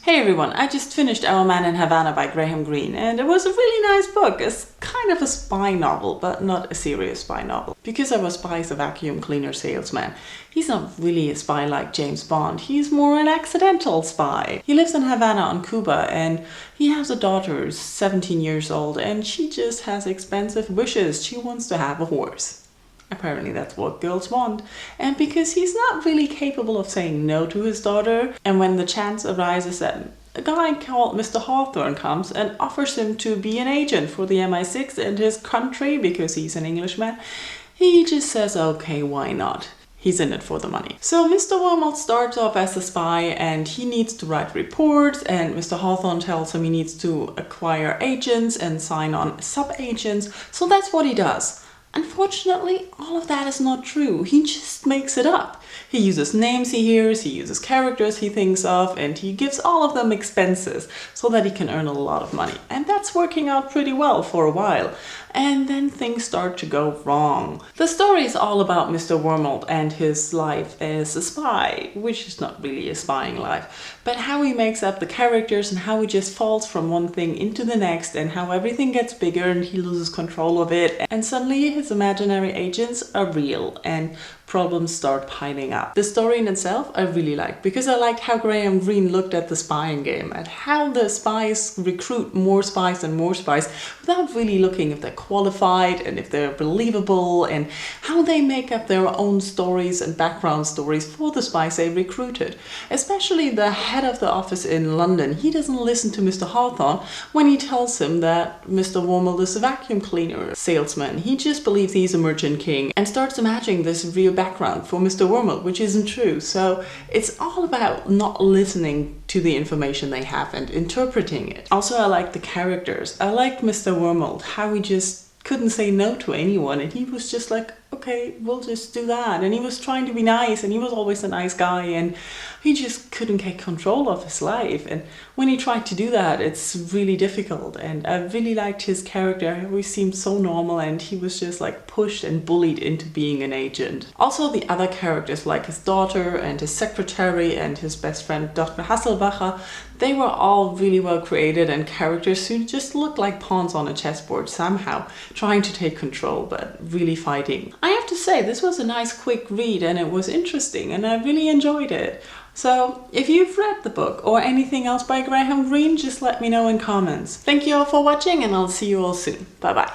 Hey everyone, I just finished Our Man in Havana by Greene, and it was a really nice book. It's kind of a spy novel, but not a serious spy novel. Because our spy is a vacuum cleaner salesman, he's not really a spy like James Bond. He's more an accidental spy. He lives in Havana on Cuba, and he has a daughter who's 17 years old, and she just has expensive wishes. She wants to have a horse. Apparently that's what girls want. And because he's not really capable of saying no to his daughter, and when the chance arises that a guy called Mr. Hawthorne comes and offers him to be an agent for the MI6 in his country because he's an Englishman, he just says, okay, why not? He's in it for the money. So Mr. Wormald starts off as a spy and he needs to write reports, and Mr. Hawthorne tells him he needs to acquire agents and sign on sub-agents. So that's what he does. Unfortunately, all of that is not true. He just makes it up. He uses names he hears, he uses characters he thinks of, and he gives all of them expenses so that he can earn a lot of money. And that's working out pretty well for a while. And then things start to go wrong. The story is all about Mr. Wormald and his life as a spy, which is not really a spying life, but how he makes up the characters and how he just falls from one thing into the next, and how everything gets bigger and he loses control of it, and suddenly his imaginary agents are real and problems start piling up. The story in itself I really like, because I liked how Greene looked at the spying game, at how the spies recruit more spies and more spies without really looking if they're qualified and if they're believable, and how they make up their own stories and background stories for the spies they recruited. Especially the head of the office in London, he doesn't listen to Mr. Hawthorne when he tells him that Mr. Wormald is a vacuum cleaner salesman. He just believes he's a merchant king and starts imagining this real background for Mr. Wormald, which isn't true. So it's all about not listening to the information they have and interpreting it. Also, I like the characters. I liked Mr. Wormald, how he just couldn't say no to anyone, and he was just like, okay, we'll just do that. And he was trying to be nice, and he was always a nice guy, and he just couldn't get control of his life. And when he tried to do that, it's really difficult. And I really liked his character. He always seemed so normal, and he was just like pushed and bullied into being an agent. Also, the other characters, like his daughter and his secretary and his best friend Dr. Hasselbacher, they were all really well created, and characters who just looked like pawns on a chessboard somehow, trying to take control but really fighting. I have to say, this was a nice quick read, and it was interesting, and I really enjoyed it. So if you've read the book or anything else by Greene, just let me know in comments. Thank you all for watching, and I'll see you all soon. Bye bye.